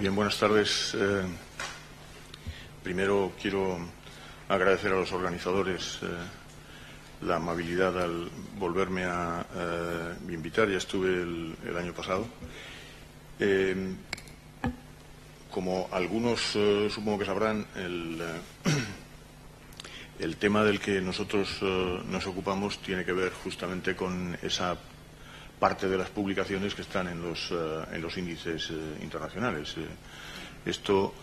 Bien, buenas tardes. Primero quiero agradecer a los organizadores la amabilidad al volverme a invitar. Ya estuve el año pasado. Como algunos supongo que sabrán, el tema del que nosotros nos ocupamos tiene que ver justamente con esa parte de las publicaciones que están en los índices internacionales. Esto,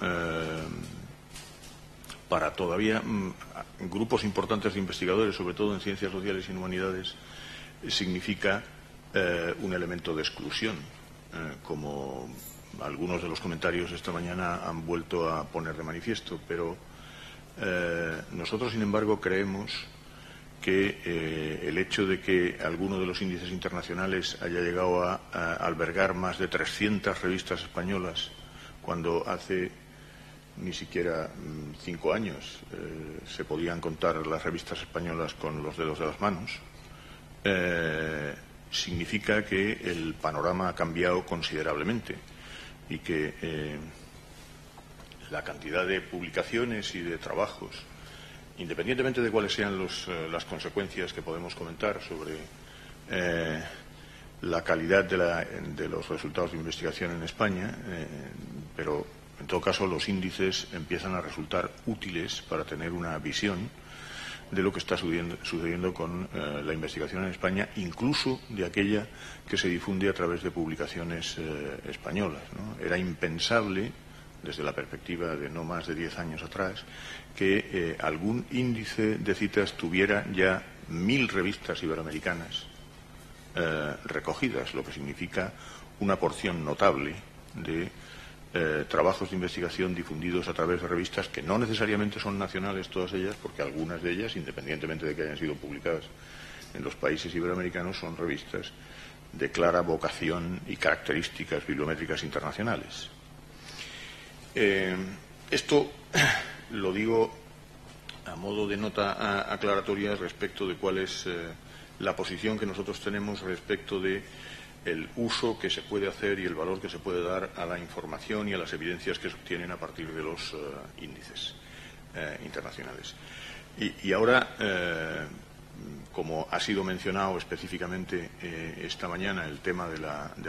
para todavía grupos importantes de investigadores, sobre todo en ciencias sociales y en humanidades, significa un elemento de exclusión, como algunos de los comentarios esta mañana han vuelto a poner de manifiesto. Pero nosotros, sin embargo, creemos que el hecho de que alguno de los índices internacionales haya llegado a albergar más de 300 revistas españolas, cuando hace ni siquiera 5 años se podían contar las revistas españolas con los dedos de las manos, significa que el panorama ha cambiado considerablemente y que la cantidad de publicaciones y de trabajos, independientemente de cuáles sean las consecuencias que podemos comentar sobre la calidad de los resultados de investigación en España, pero en todo caso los índices empiezan a resultar útiles para tener una visión de lo que está sucediendo con la investigación en España, incluso de aquella que se difunde a través de publicaciones españolas, ¿no? Era impensable, desde la perspectiva de no más de 10 años atrás, que algún índice de citas tuviera ya 1000 revistas iberoamericanas recogidas, lo que significa una porción notable de trabajos de investigación difundidos a través de revistas que no necesariamente son nacionales todas ellas, porque algunas de ellas, independientemente de que hayan sido publicadas en los países iberoamericanos, son revistas de clara vocación y características bibliométricas internacionales. Esto lo digo a modo de nota aclaratoria respecto de cuál es la posición que nosotros tenemos respecto de el uso que se puede hacer y el valor que se puede dar a la información y a las evidencias que se obtienen a partir de los índices internacionales. Y ahora, como ha sido mencionado específicamente esta mañana, el tema de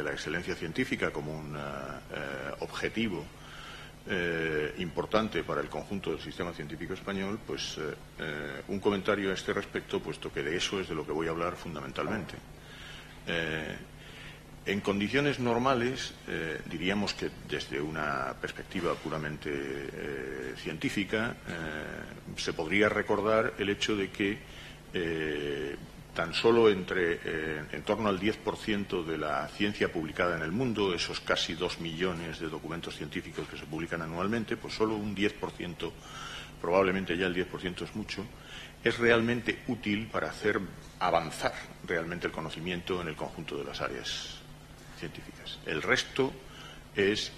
la excelencia científica como un objetivo importante para el conjunto del sistema científico español, pues un comentario a este respecto, puesto que de eso es de lo que voy a hablar fundamentalmente. En condiciones normales, diríamos que desde una perspectiva puramente científica, se podría recordar el hecho de que tan solo en torno al 10% de la ciencia publicada en el mundo, esos casi 2 millones de documentos científicos que se publican anualmente, pues solo un 10%, probablemente ya el 10% es mucho, es realmente útil para hacer avanzar realmente el conocimiento en el conjunto de las áreas científicas. El resto es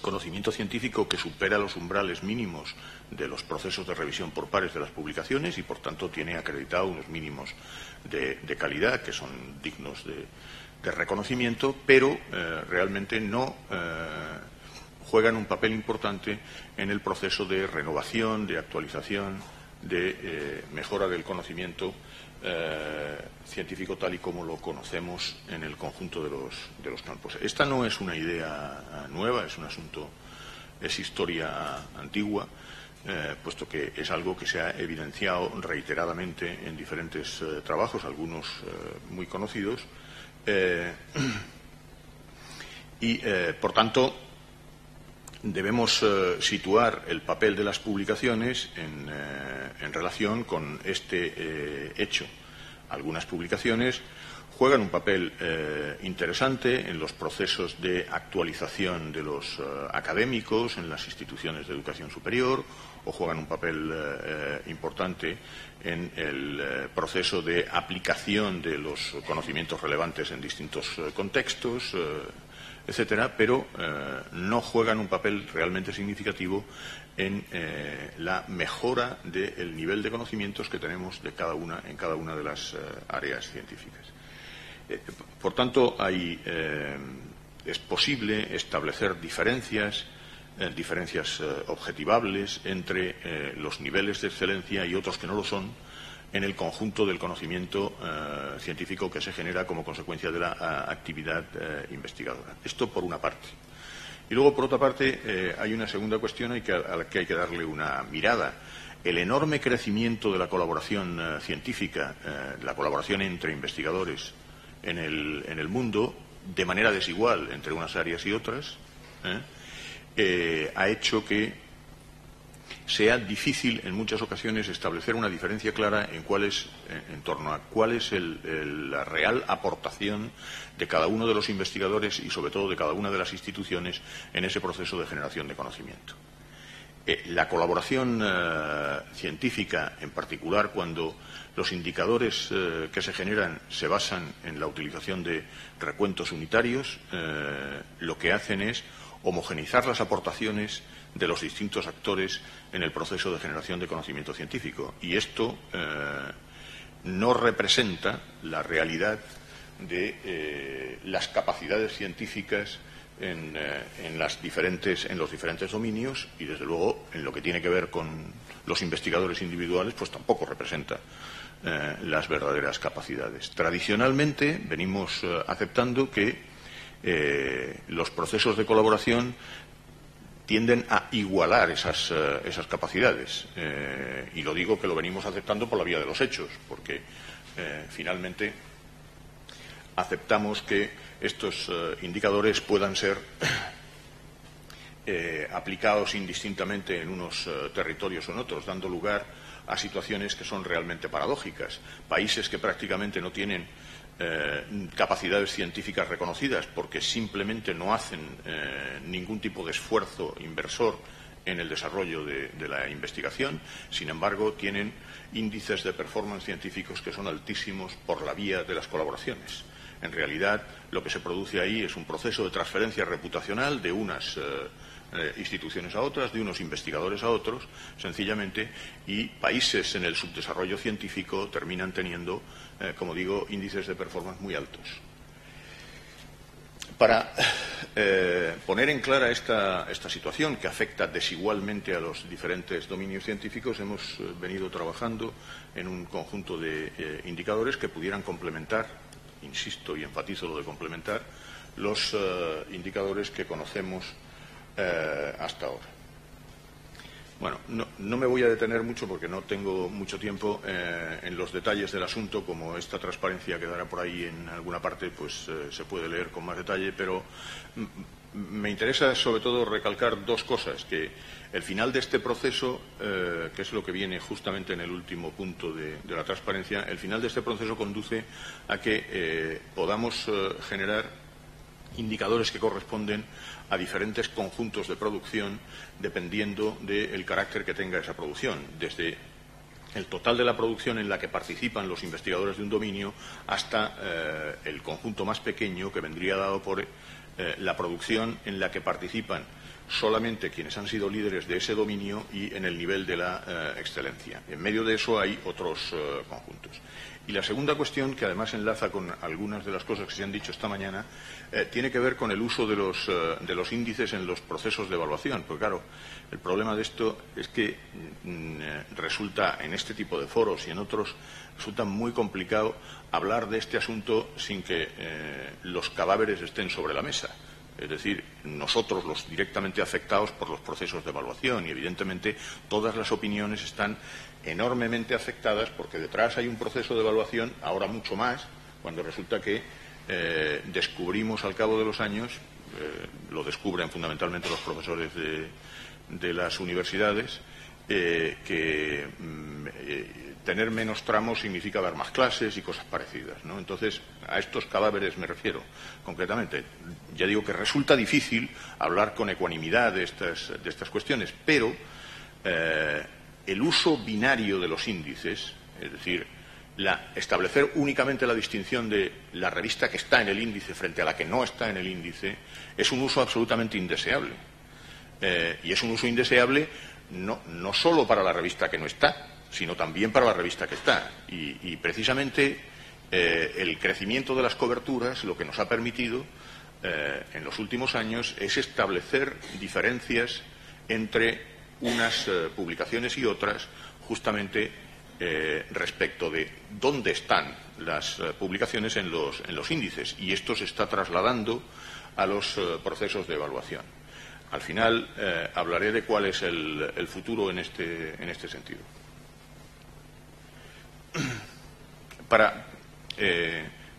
conocimiento científico que supera los umbrales mínimos de los procesos de revisión por pares de las publicaciones y, por tanto, tiene acreditado unos mínimos de calidad que son dignos de reconocimiento, pero realmente no juegan un papel importante en el proceso de renovación, de actualización, de mejora del conocimiento científico tal y como lo conocemos en el conjunto de los campos. Esta no es una idea nueva, es historia antigua, puesto que es algo que se ha evidenciado reiteradamente en diferentes trabajos, algunos muy conocidos, y por tanto debemos situar el papel de las publicaciones en relación con este hecho. Algunas publicaciones juegan un papel interesante en los procesos de actualización de los académicos en las instituciones de educación superior, o juegan un papel importante en el proceso de aplicación de los conocimientos relevantes en distintos contextos, etcétera, pero no juegan un papel realmente significativo en la mejora del nivel de conocimientos que tenemos en cada una de las áreas científicas. Por tanto, hay es posible establecer diferencias objetivables entre los niveles de excelencia y otros que no lo son en el conjunto del conocimiento científico que se genera como consecuencia de la actividad investigadora. Esto por una parte. Y luego, por otra parte, hay una segunda cuestión a la que hay que darle una mirada. El enorme crecimiento de la colaboración científica, la colaboración entre investigadores en el mundo, de manera desigual entre unas áreas y otras, ha hecho que sea difícil en muchas ocasiones establecer una diferencia clara en torno a cuál es la real aportación de cada uno de los investigadores y sobre todo de cada una de las instituciones en ese proceso de generación de conocimiento. La colaboración científica, en particular cuando los indicadores que se generan se basan en la utilización de recuentos unitarios, lo que hacen es homogeneizar las aportaciones de los distintos actores en el proceso de generación de conocimiento científico. Y esto no representa la realidad de las capacidades científicas en los diferentes dominios y, desde luego, en lo que tiene que ver con los investigadores individuales, pues tampoco representa las verdaderas capacidades. Tradicionalmente venimos aceptando que los procesos de colaboración tienden a igualar esas capacidades. Y lo digo que lo venimos aceptando por la vía de los hechos, porque finalmente aceptamos que estos indicadores puedan ser aplicados indistintamente en unos territorios o en otros, dando lugar a situaciones que son realmente paradójicas. Países que prácticamente no tienen capacidades científicas reconocidas porque simplemente no hacen ningún tipo de esfuerzo inversor en el desarrollo de la investigación, sin embargo, tienen índices de performance científicos que son altísimos por la vía de las colaboraciones. En realidad, lo que se produce ahí es un proceso de transferencia reputacional de unas instituciones a otras, de unos investigadores a otros, sencillamente, y países en el subdesarrollo científico terminan teniendo, como digo, índices de performance muy altos. Para poner en clara esta situación que afecta desigualmente a los diferentes dominios científicos, hemos venido trabajando en un conjunto de indicadores que pudieran complementar, insisto y enfatizo lo de complementar, los indicadores que conocemos hasta ahora. Bueno, no me voy a detener mucho porque no tengo mucho tiempo en los detalles del asunto. Como esta transparencia quedará por ahí en alguna parte, pues se puede leer con más detalle, pero me interesa sobre todo recalcar dos cosas: que el final de este proceso, que es lo que viene justamente en el último punto de la transparencia, el final de este proceso conduce a que podamos generar indicadores que corresponden a diferentes conjuntos de producción dependiendo del carácter que tenga esa producción, desde el total de la producción en la que participan los investigadores de un dominio hasta el conjunto más pequeño, que vendría dado por la producción en la que participan solamente quienes han sido líderes de ese dominio y en el nivel de la excelencia. En medio de eso hay otros conjuntos. Y la segunda cuestión, que además enlaza con algunas de las cosas que se han dicho esta mañana, tiene que ver con el uso de los índices en los procesos de evaluación. Porque, claro, el problema de esto es que resulta, en este tipo de foros y en otros, resulta muy complicado hablar de este asunto sin que los cadáveres estén sobre la mesa. Es decir, nosotros, los directamente afectados por los procesos de evaluación, y evidentemente todas las opiniones están enormemente afectadas porque detrás hay un proceso de evaluación, ahora mucho más, cuando resulta que descubrimos al cabo de los años, lo descubren fundamentalmente los profesores de las universidades, que tener menos tramos significa dar más clases y cosas parecidas, ¿no? Entonces, a estos cadáveres me refiero concretamente. Ya digo que resulta difícil hablar con ecuanimidad de estas cuestiones, pero el uso binario de los índices, es decir, establecer únicamente la distinción de la revista que está en el índice frente a la que no está en el índice, es un uso absolutamente indeseable. Y es un uso indeseable no solo para la revista que no está, sino también para la revista que está. Y precisamente el crecimiento de las coberturas lo que nos ha permitido en los últimos años es establecer diferencias entre unas publicaciones y otras, justamente respecto de dónde están las publicaciones en los índices, y esto se está trasladando a los procesos de evaluación. Al final hablaré de cuál es el futuro en este sentido. Para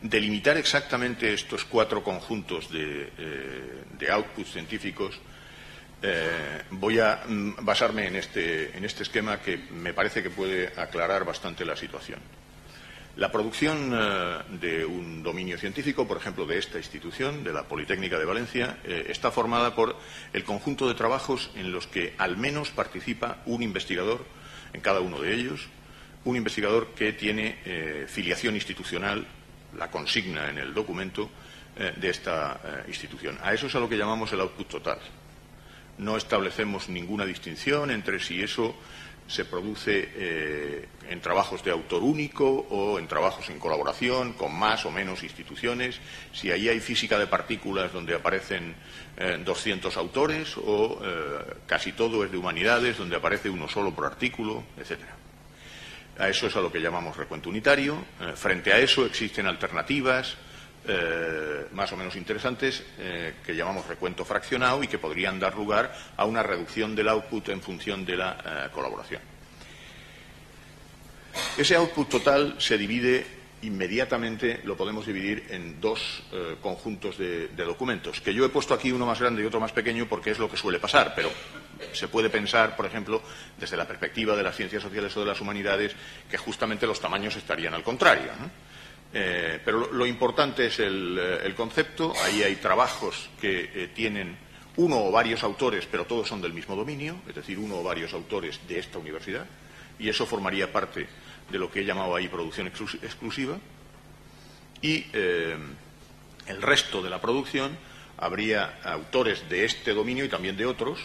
delimitar exactamente estos 4 conjuntos de outputs científicos, voy a basarme en este esquema que me parece que puede aclarar bastante la situación. La producción de un dominio científico, por ejemplo, de esta institución, de la Politécnica de Valencia, está formada por el conjunto de trabajos en los que al menos participa un investigador en cada uno de ellos, un investigador que tiene filiación institucional, la consigna en el documento de esta institución. A eso es a lo que llamamos el output total. No establecemos ninguna distinción entre si eso se produce en trabajos de autor único o en trabajos en colaboración con más o menos instituciones, si ahí hay física de partículas donde aparecen 200 autores o casi todo es de humanidades donde aparece uno solo por artículo, etcétera. A eso es a lo que llamamos recuento unitario. Frente a eso existen alternativas más o menos interesantes que llamamos recuento fraccionado y que podrían dar lugar a una reducción del output en función de la colaboración. Ese output total se divide inmediatamente, lo podemos dividir en 2 conjuntos de documentos, que yo he puesto aquí uno más grande y otro más pequeño porque es lo que suele pasar, pero se puede pensar, por ejemplo, desde la perspectiva de las ciencias sociales o de las humanidades, que justamente los tamaños estarían al contrario, ¿no? Pero lo importante es el concepto. Ahí hay trabajos que tienen uno o varios autores, pero todos son del mismo dominio, es decir, uno o varios autores de esta universidad, y eso formaría parte de lo que he llamado ahí producción exclusiva. Y el resto de la producción habría autores de este dominio y también de otros,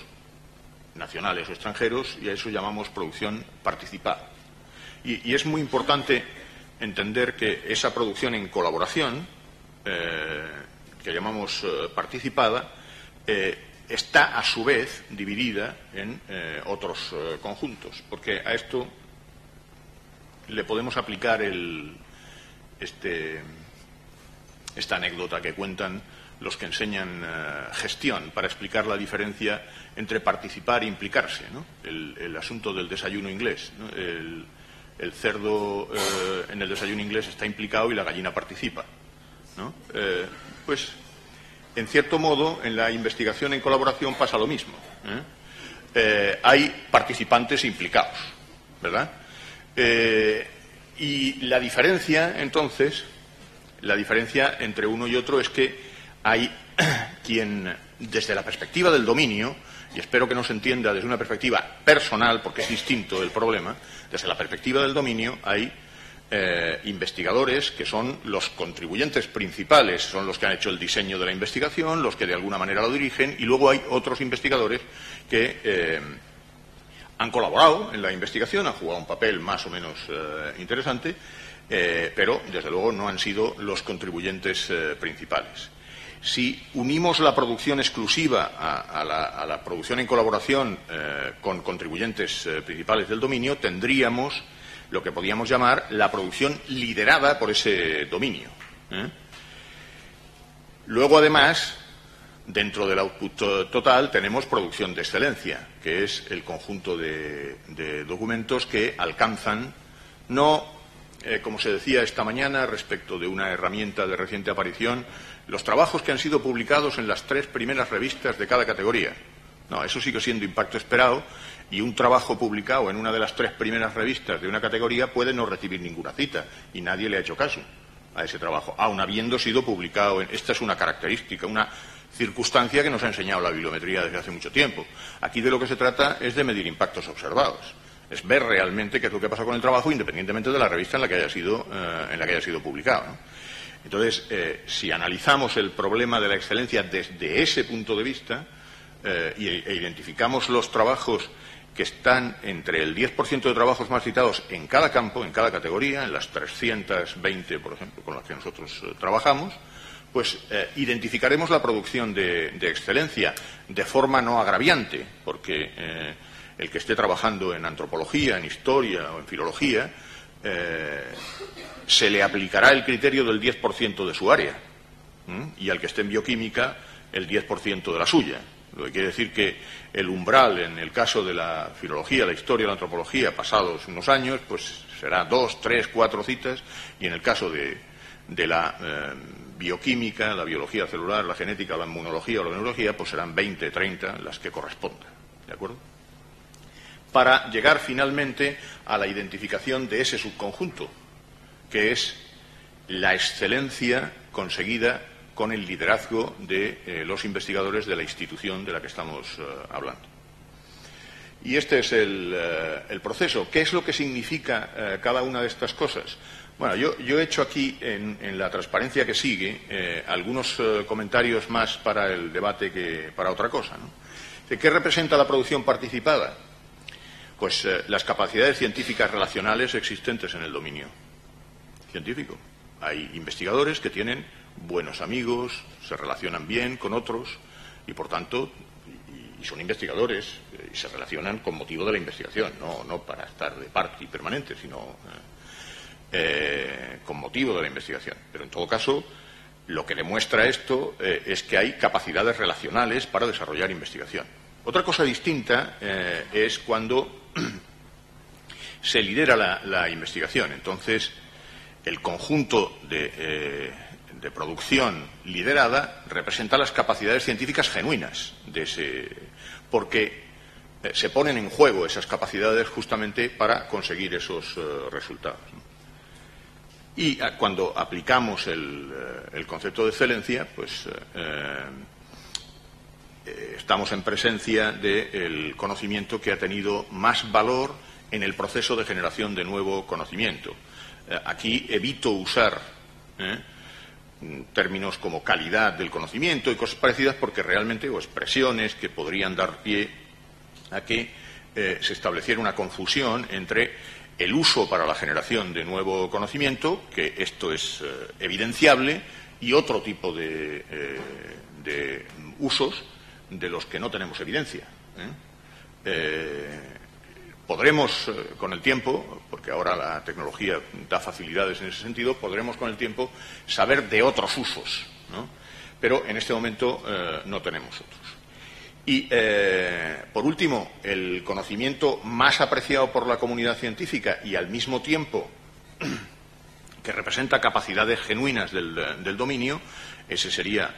nacionales o extranjeros, y a eso llamamos producción participada. Y es muy importante entender que esa producción en colaboración, que llamamos participada, está a su vez dividida en otros conjuntos, porque a esto le podemos aplicar esta anécdota que cuentan los que enseñan gestión para explicar la diferencia entre participar e implicarse, ¿no? El asunto del desayuno inglés, ¿no? El cerdo en el desayuno inglés está implicado y la gallina participa, ¿no? Pues, en cierto modo, en la investigación en colaboración pasa lo mismo, hay participantes implicados, ¿verdad? Y la diferencia, entonces, entre uno y otro es que hay quien, desde la perspectiva del dominio, y espero que no se entienda desde una perspectiva personal, porque es distinto el problema, desde la perspectiva del dominio hay investigadores que son los contribuyentes principales, son los que han hecho el diseño de la investigación, los que de alguna manera lo dirigen, y luego hay otros investigadores que han colaborado en la investigación, han jugado un papel más o menos interesante, pero desde luego no han sido los contribuyentes principales. Si unimos la producción exclusiva a la producción en colaboración con contribuyentes principales del dominio, tendríamos lo que podríamos llamar la producción liderada por ese dominio. Luego, además, dentro del output total tenemos producción de excelencia, que es el conjunto de documentos que alcanzan, no, como se decía esta mañana respecto de una herramienta de reciente aparición, los trabajos que han sido publicados en las 3 primeras revistas de cada categoría. No, eso sigue siendo impacto esperado, y un trabajo publicado en una de las 3 primeras revistas de una categoría puede no recibir ninguna cita, y nadie le ha hecho caso a ese trabajo, aun habiendo sido publicado en... Esta es una característica, una circunstancia que nos ha enseñado la bibliometría desde hace mucho tiempo. Aquí de lo que se trata es de medir impactos observados, es ver realmente qué es lo que pasa con el trabajo, independientemente de la revista en la que haya sido publicado, ¿no? Entonces, si analizamos el problema de la excelencia desde ese punto de vista e identificamos los trabajos que están entre el 10% de trabajos más citados en cada campo, en cada categoría, en las 320, por ejemplo, con las que nosotros trabajamos, pues identificaremos la producción de excelencia de forma no agraviante, porque el que esté trabajando en antropología, en historia o en filología, se le aplicará el criterio del 10% de su área, y al que esté en bioquímica el 10% de la suya. Lo que quiere decir que el umbral, en el caso de la filología, la historia, la antropología, pasados unos años, pues será 2, 3, 4 citas, y en el caso de la bioquímica, la biología celular, la genética, la inmunología o la neurología, pues serán 20, 30 las que correspondan. ¿De acuerdo? Para llegar finalmente a la identificación de ese subconjunto, que es la excelencia conseguida con el liderazgo de los investigadores de la institución de la que estamos hablando. Y este es el proceso. ¿Qué es lo que significa cada una de estas cosas? Bueno, yo he hecho aquí, en la transparencia que sigue, algunos comentarios más para el debate que para otra cosa, ¿no? ¿Qué representa la producción participada? Pues las capacidades científicas relacionales existentes en el dominio científico. Hay investigadores que tienen buenos amigos, se relacionan bien con otros y, por tanto, y son investigadores y se relacionan con motivo de la investigación, no para estar de party permanente, sino con motivo de la investigación. Pero, en todo caso, lo que demuestra esto es que hay capacidades relacionales para desarrollar investigación. Otra cosa distinta es cuando se lidera la investigación. Entonces, el conjunto de producción liderada representa las capacidades científicas genuinas de ese, porque se ponen en juego esas capacidades justamente para conseguir esos resultados. Y cuando aplicamos el concepto de excelencia, pues estamos en presencia del conocimiento que ha tenido más valor en el proceso de generación de nuevo conocimiento. Aquí evito usar términos como calidad del conocimiento y cosas parecidas, porque realmente, o expresiones que podrían dar pie a que se estableciera una confusión entre el uso para la generación de nuevo conocimiento, que esto es evidenciable, y otro tipo de usos de los que no tenemos evidencia. Podremos, con el tiempo, porque ahora la tecnología da facilidades en ese sentido, podremos con el tiempo saber de otros usos, ¿no? Pero en este momento no tenemos otros. Y, por último, el conocimiento más apreciado por la comunidad científica y, al mismo tiempo, que representa capacidades genuinas del dominio, ese sería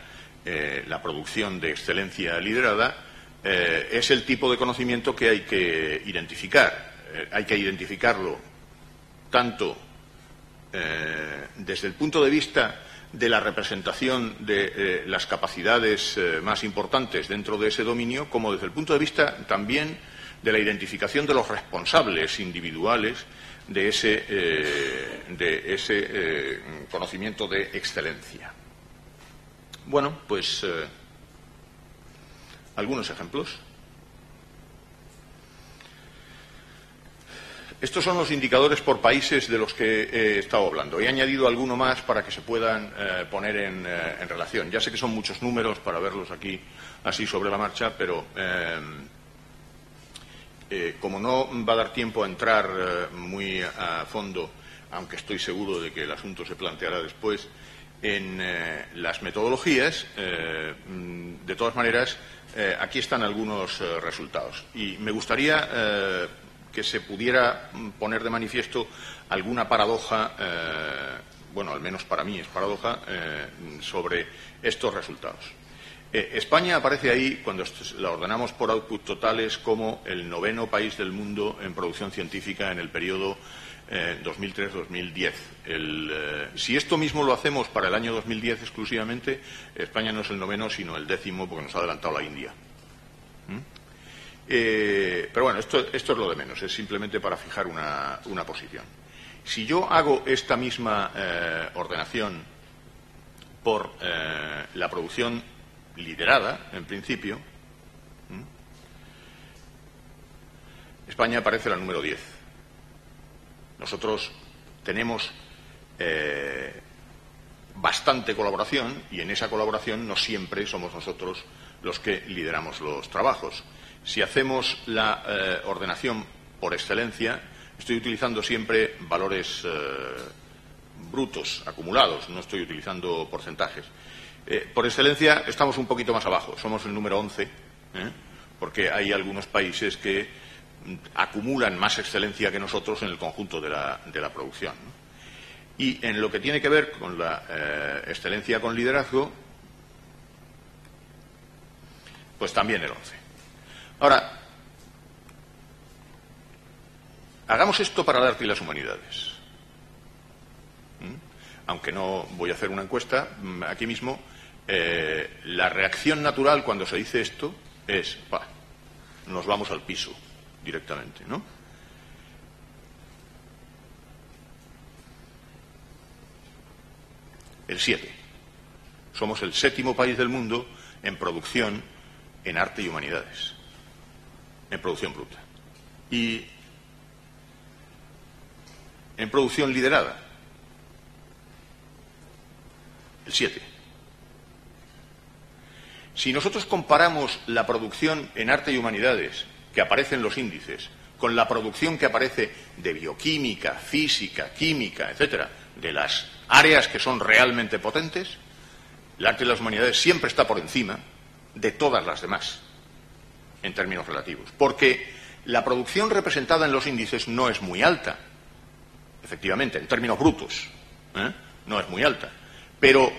la producción de excelencia liderada, es el tipo de conocimiento que hay que identificar. Hay que identificarlo tanto desde el punto de vista de la representación de las capacidades más importantes dentro de ese dominio, como desde el punto de vista también de la identificación de los responsables individuales de ese conocimiento de excelencia. Bueno, pues algunos ejemplos. Estos son los indicadores por países de los que he estado hablando. He añadido alguno más para que se puedan poner en relación. Ya sé que son muchos números para verlos aquí así sobre la marcha, pero como no va a dar tiempo a entrar muy a fondo, aunque estoy seguro de que el asunto se planteará después, en las metodologías, de todas maneras, aquí están algunos resultados. Y me gustaría que se pudiera poner de manifiesto alguna paradoja, bueno, al menos para mí es paradoja, sobre estos resultados. España aparece ahí, cuando la ordenamos por output totales, como el 9º país del mundo en producción científica en el periodo 2003-2010. Si esto mismo lo hacemos para el año 2010 exclusivamente, España no es el 9º, sino el 10º, porque nos ha adelantado la India. Pero bueno, esto es lo de menos, es simplemente para fijar una posición. Si yo hago esta misma ordenación por la producción liderada, en principio, España aparece la número 10. Nosotros tenemos bastante colaboración, y en esa colaboración no siempre somos nosotros los que lideramos los trabajos. Si hacemos la ordenación por excelencia, estoy utilizando siempre valores brutos, acumulados, no estoy utilizando porcentajes. Por excelencia estamos un poquito más abajo, somos el número 11, porque hay algunos países que acumulan más excelencia que nosotros en el conjunto de la producción, ¿no? Y en lo que tiene que ver con la excelencia con liderazgo, pues también el 11. Ahora, hagamos esto para el arte y las humanidades. Aunque no voy a hacer una encuesta, aquí mismo, la reacción natural cuando se dice esto es, nos vamos al piso directamente, ¿no? El 7. Somos el 7º país del mundo en producción en arte y humanidades, en producción bruta. Y en producción liderada, el 7. Si nosotros comparamos la producción en arte y humanidades que aparece en los índices con la producción que aparece de bioquímica, física, química, etcétera, de las áreas que son realmente potentes, el arte y las humanidades siempre está por encima de todas las demás, en términos relativos. Porque la producción representada en los índices no es muy alta, efectivamente, en términos brutos, no es muy alta. Pero,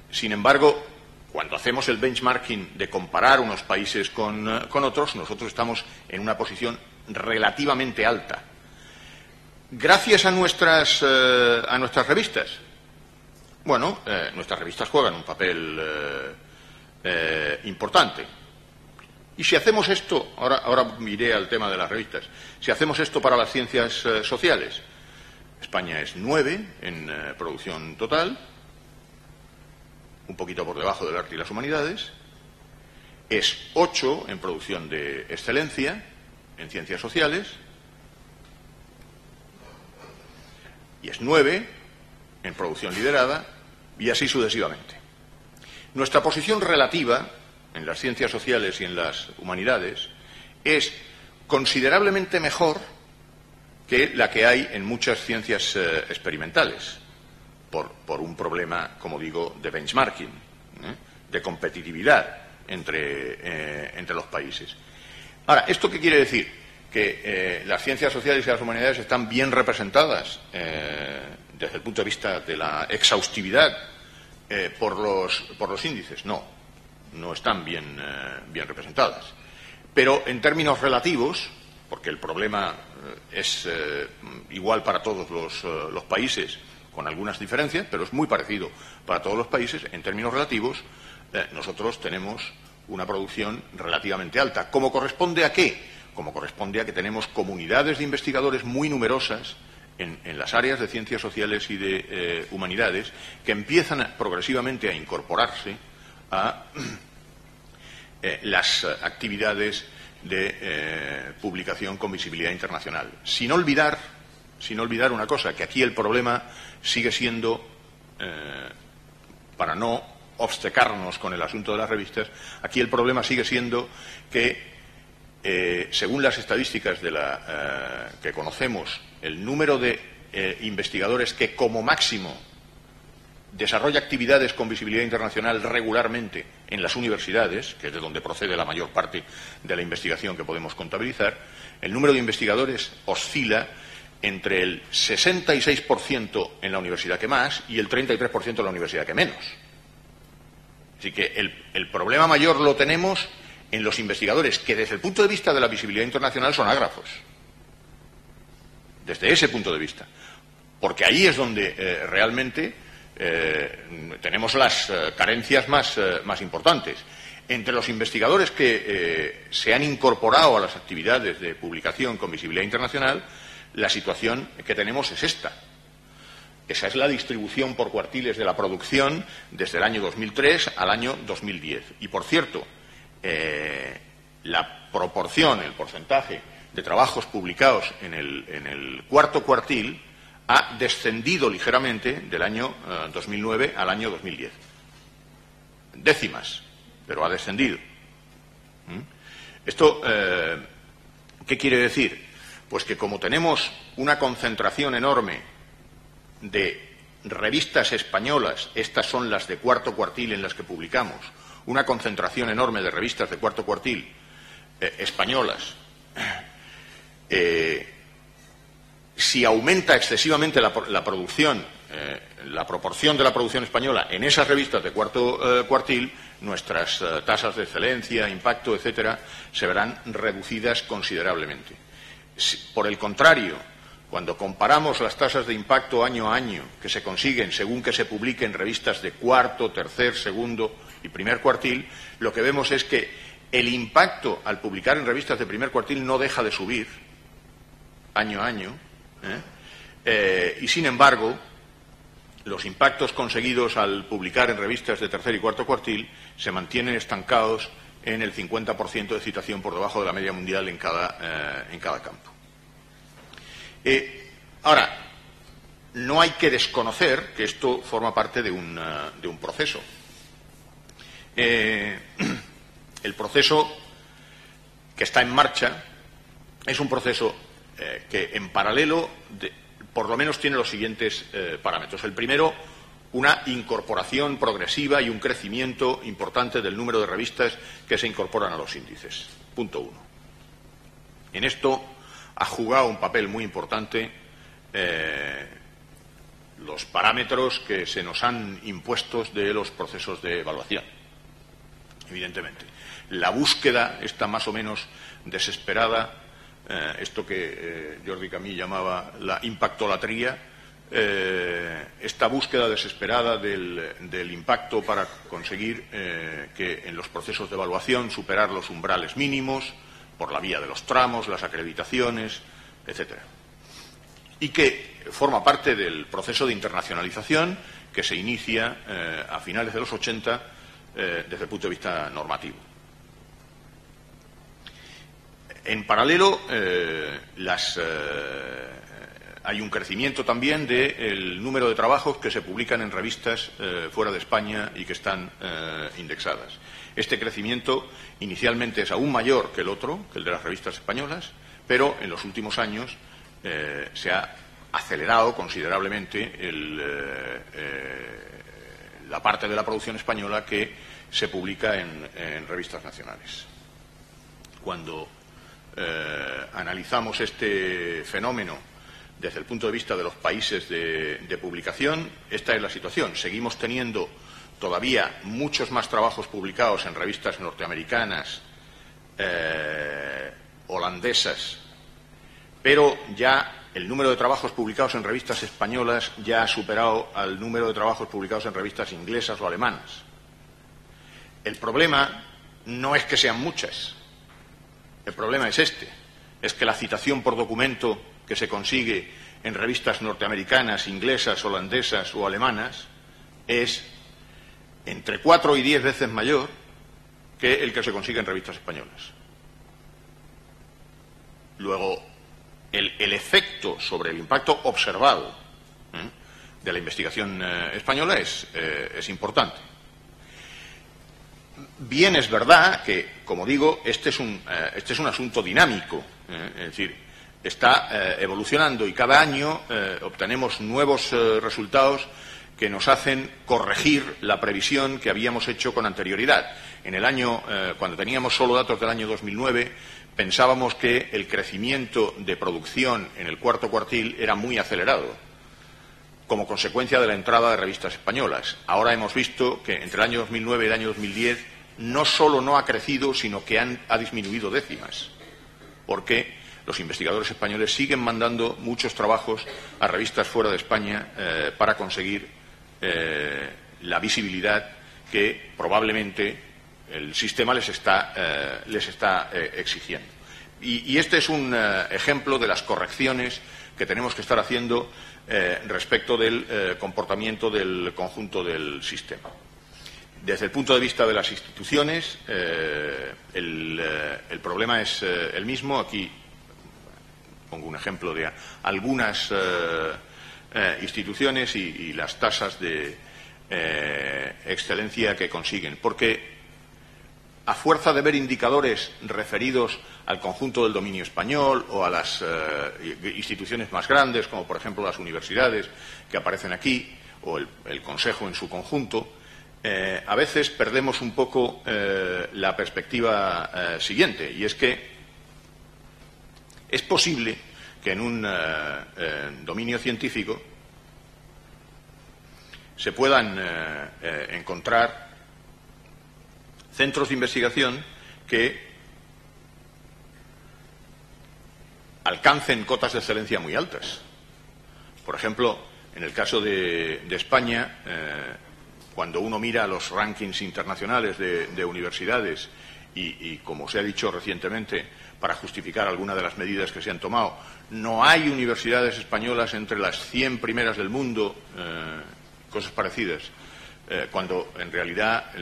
sin embargo, cuando hacemos el benchmarking de comparar unos países con otros, nosotros estamos en una posición relativamente alta. Gracias a nuestras revistas. Bueno, nuestras revistas juegan un papel importante. Y si hacemos esto, ahora iré al tema de las revistas, si hacemos esto para las ciencias sociales, España es 9 en producción total, un poquito por debajo del arte y las humanidades, es 8 en producción de excelencia en ciencias sociales y es 9 en producción liderada y así sucesivamente. Nuestra posición relativa en las ciencias sociales y en las humanidades es considerablemente mejor que la que hay en muchas ciencias experimentales, por un problema, como digo, de benchmarking, de competitividad entre los países. Ahora, ¿esto qué quiere decir? Que las ciencias sociales y las humanidades están bien representadas desde el punto de vista de la exhaustividad por los índices. No están bien representadas. Pero en términos relativos, porque el problema es igual para todos los países, con algunas diferencias, pero es muy parecido para todos los países, en términos relativos, nosotros tenemos una producción relativamente alta. ¿Cómo corresponde a qué? Como corresponde a que tenemos comunidades de investigadores muy numerosas en las áreas de ciencias sociales y de humanidades que empiezan progresivamente a incorporarse a las actividades de publicación con visibilidad internacional. Sin olvidar una cosa, que aquí el problema sigue siendo, para no obcecarnos con el asunto de las revistas, aquí el problema sigue siendo que, según las estadísticas que conocemos, el número de investigadores que como máximo desarrolla actividades con visibilidad internacional regularmente en las universidades, que es de donde procede la mayor parte de la investigación que podemos contabilizar, el número de investigadores oscila entre el 66% en la universidad que más y el 33% en la universidad que menos. Así que el problema mayor lo tenemos en los investigadores que desde el punto de vista de la visibilidad internacional son ágrafos. Desde ese punto de vista. Porque ahí es donde realmente tenemos las carencias más importantes. Entre los investigadores que se han incorporado a las actividades de publicación con visibilidad internacional, la situación que tenemos es esta. Esa es la distribución por cuartiles de la producción desde el año 2003 al año 2010. Y, por cierto, la proporción, el porcentaje de trabajos publicados en el cuarto cuartil ha descendido ligeramente del año 2009 al año 2010. Décimas, pero ha descendido. ¿Esto qué quiere decir? Pues que como tenemos una concentración enorme de revistas españolas, estas son las de cuarto cuartil en las que publicamos, una concentración enorme de revistas de cuarto cuartil españolas, si aumenta excesivamente la producción, la proporción de la producción española en esas revistas de cuarto cuartil, nuestras tasas de excelencia, impacto, etcétera, se verán reducidas considerablemente. Por el contrario, cuando comparamos las tasas de impacto año a año que se consiguen según que se publiquen revistas de cuarto, tercer, segundo y primer cuartil, lo que vemos es que el impacto al publicar en revistas de primer cuartil no deja de subir año a año, y sin embargo los impactos conseguidos al publicar en revistas de tercer y cuarto cuartil se mantienen estancados en el 50% de citación por debajo de la media mundial en cada campo. Ahora, no hay que desconocer que esto forma parte de un proceso. El proceso que está en marcha es un proceso que en paralelo por lo menos tiene los siguientes parámetros. El primero, una incorporación progresiva y un crecimiento importante del número de revistas que se incorporan a los índices. Punto 1. En esto ha jugado un papel muy importante los parámetros que se nos han impuestos de los procesos de evaluación. Evidentemente, la búsqueda está más o menos desesperada, esto que Jordi Camí llamaba la impactolatría, esta búsqueda desesperada del impacto para conseguir que en los procesos de evaluación superar los umbrales mínimos por la vía de los tramos, las acreditaciones, etcétera. Y que forma parte del proceso de internacionalización que se inicia a finales de los 80 desde el punto de vista normativo. En paralelo, hay un crecimiento también del número de trabajos que se publican en revistas fuera de España y que están indexadas. Este crecimiento inicialmente es aún mayor que el otro, que el de las revistas españolas, pero en los últimos años se ha acelerado considerablemente la parte de la producción española que se publica en revistas nacionales. Cuando analizamos este fenómeno desde el punto de vista de los países de publicación, esta es la situación. Seguimos teniendo todavía muchos más trabajos publicados en revistas norteamericanas, holandesas, pero ya el número de trabajos publicados en revistas españolas ya ha superado al número de trabajos publicados en revistas inglesas o alemanas. El problema no es que sean muchas. El problema es es que la citación por documento que se consigue en revistas norteamericanas, inglesas, holandesas o alemanas es entre 4 y 10 veces mayor que el que se consigue en revistas españolas. Luego, el efecto sobre el impacto observado de la investigación española es importante. Bien, es verdad que, como digo, este es un asunto dinámico, es decir, está evolucionando y cada año obtenemos nuevos resultados que nos hacen corregir la previsión que habíamos hecho con anterioridad. En el año, cuando teníamos solo datos del año 2009, pensábamos que el crecimiento de producción en el cuarto cuartil era muy acelerado, como consecuencia de la entrada de revistas españolas. Ahora hemos visto que entre el año 2009 y el año 2010 no solo no ha crecido, sino que ha disminuido décimas, porque los investigadores españoles siguen mandando muchos trabajos a revistas fuera de España para conseguir la visibilidad que probablemente el sistema les está exigiendo. Y este es un ejemplo de las correcciones que tenemos que estar haciendo respecto del comportamiento del conjunto del sistema. Desde el punto de vista de las instituciones, el problema es el mismo. Aquí pongo un ejemplo de algunas instituciones y las tasas de excelencia que consiguen. Porque a fuerza de ver indicadores referidos al conjunto del dominio español o a las instituciones más grandes, como por ejemplo las universidades que aparecen aquí, o el Consejo en su conjunto, a veces perdemos un poco la perspectiva siguiente, y es que es posible que en un dominio científico se puedan encontrar centros de investigación que alcancen cotas de excelencia muy altas. Por ejemplo, en el caso de España, cuando uno mira los rankings internacionales de universidades y, como se ha dicho recientemente, para justificar alguna de las medidas que se han tomado, no hay universidades españolas entre las 100 primeras del mundo, cosas parecidas, cuando en realidad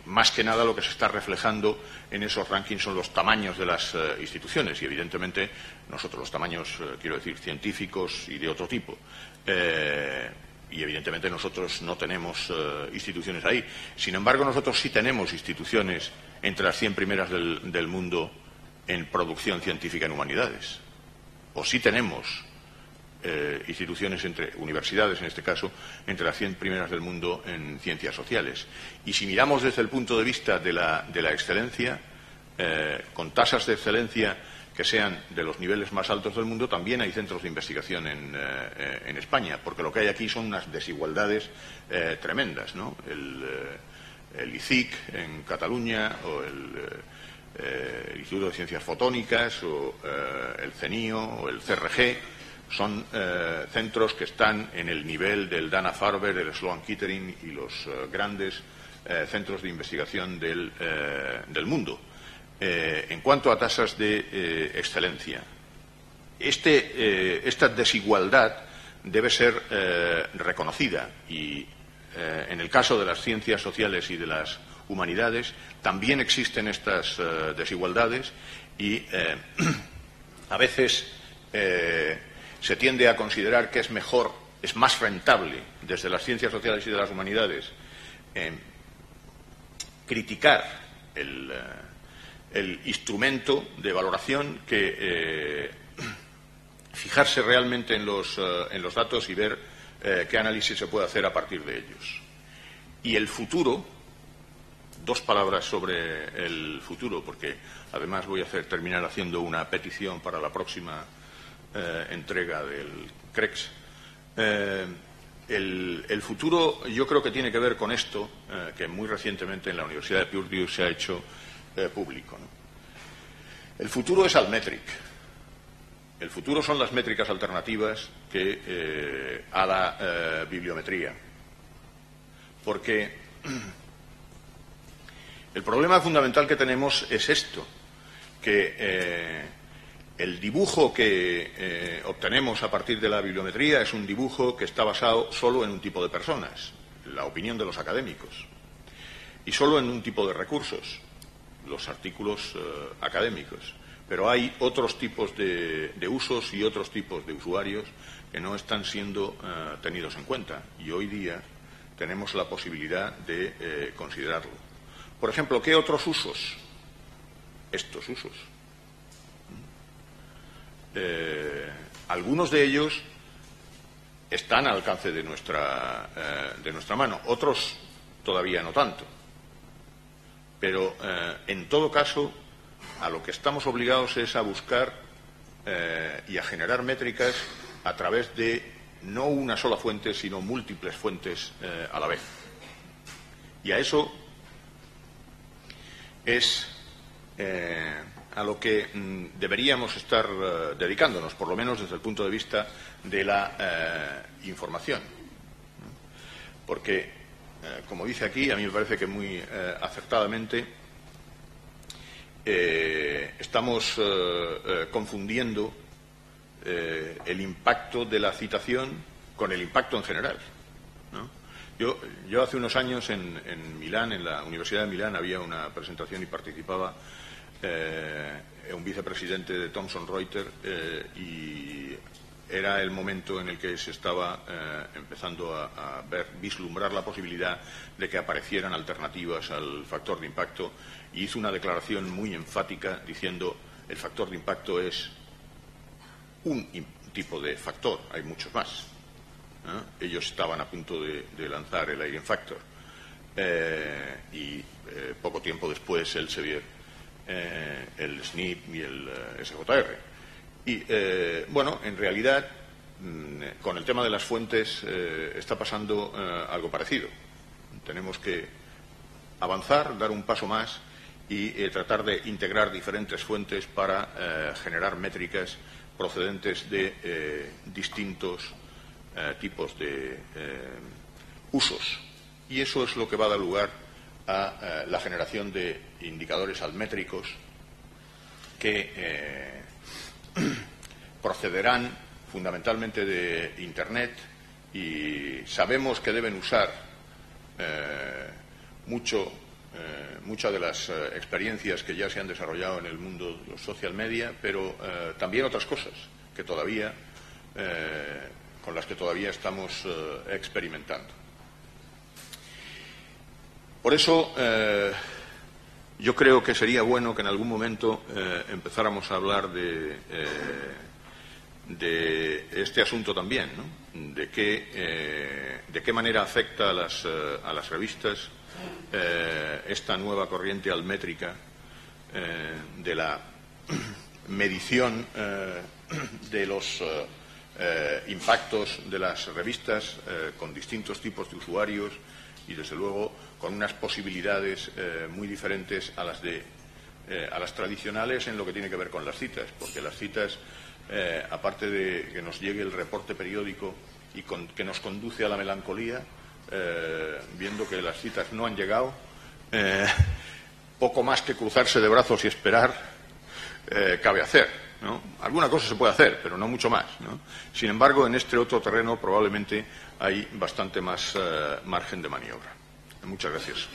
más que nada lo que se está reflejando en esos rankings son los tamaños de las instituciones, y evidentemente nosotros los tamaños, quiero decir, científicos y de otro tipo, y evidentemente nosotros no tenemos instituciones ahí. Sin embargo, nosotros sí tenemos instituciones entre las 100 primeras del mundo en producción científica en humanidades, o sí tenemos instituciones, entre universidades en este caso, entre las 100 primeras del mundo en ciencias sociales. Y si miramos desde el punto de vista de la excelencia, con tasas de excelencia que sean de los niveles más altos del mundo, también hay centros de investigación en España, porque lo que hay aquí son unas desigualdades tremendas, ¿no? El ICIC en Cataluña, o el Instituto de Ciencias Fotónicas, o el CENIO, o el CRG, son centros que están en el nivel del Dana-Farber, el Sloan Kettering y los grandes centros de investigación del mundo. En cuanto a tasas de excelencia, esta desigualdad debe ser reconocida, y en el caso de las ciencias sociales y de las humanidades también existen estas desigualdades, y a veces se tiende a considerar que es mejor, es más rentable desde las ciencias sociales y de las humanidades criticar el instrumento de valoración que fijarse realmente en los datos y ver qué análisis se puede hacer a partir de ellos. Y el futuro, dos palabras sobre el futuro, porque además voy a terminar haciendo una petición para la próxima entrega del CREX. El futuro yo creo que tiene que ver con esto, que muy recientemente en la Universidad de Purdue se ha hecho público, ¿no? El futuro es Altmetric. El futuro son las métricas alternativas a la bibliometría. Porque el problema fundamental que tenemos es esto, que el dibujo que obtenemos a partir de la bibliometría es un dibujo que está basado solo en un tipo de personas, la opinión de los académicos, y solo en un tipo de recursos, los artículos académicos. Pero hay otros tipos de usos y otros tipos de usuarios que no están siendo tenidos en cuenta, y hoy día tenemos la posibilidad de considerarlo. Por ejemplo, ¿qué otros usos? Estos usos. Algunos de ellos están al alcance de nuestra mano, otros todavía no tanto. Pero, en todo caso, a lo que estamos obligados es a buscar y a generar métricas a través de no una sola fuente, sino múltiples fuentes a la vez. Y a eso es a lo que deberíamos estar dedicándonos, por lo menos desde el punto de vista de la información. Porque, como dice aquí, a mí me parece que muy acertadamente estamos confundiendo el impacto de la citación con el impacto en general, ¿no? Yo hace unos años en Milán, en la Universidad de Milán, había una presentación y participaba un vicepresidente de Thomson Reuters y era el momento en el que se estaba empezando a vislumbrar la posibilidad de que aparecieran alternativas al factor de impacto, y hizo una declaración muy enfática diciendo: el factor de impacto es un tipo de factor, hay muchos más. Ellos estaban a punto de lanzar el Airing Factor y poco tiempo después el Elsevier, el SNP y el SJR. Y, bueno, en realidad, con el tema de las fuentes está pasando algo parecido. Tenemos que avanzar, dar un paso más y tratar de integrar diferentes fuentes para generar métricas procedentes de distintos tipos de usos. Y eso es lo que va a dar lugar a la generación de indicadores altmétricos que procederán fundamentalmente de Internet, y sabemos que deben usar muchas de las experiencias que ya se han desarrollado en el mundo de los social media, pero también otras cosas que todavía con las que todavía estamos experimentando. Por eso yo creo que sería bueno que en algún momento empezáramos a hablar de este asunto también, ¿no? De qué manera afecta a las revistas esta nueva corriente altmétrica de la medición de los impactos de las revistas con distintos tipos de usuarios y, desde luego, con unas posibilidades muy diferentes a las tradicionales en lo que tiene que ver con las citas, porque las citas, aparte de que nos llegue el reporte periódico y que nos conduce a la melancolía, viendo que las citas no han llegado, poco más que cruzarse de brazos y esperar cabe hacer, ¿no? Alguna cosa se puede hacer, pero no mucho más, ¿no? Sin embargo, en este otro terreno probablemente hay bastante más margen de maniobra. Muchas gracias.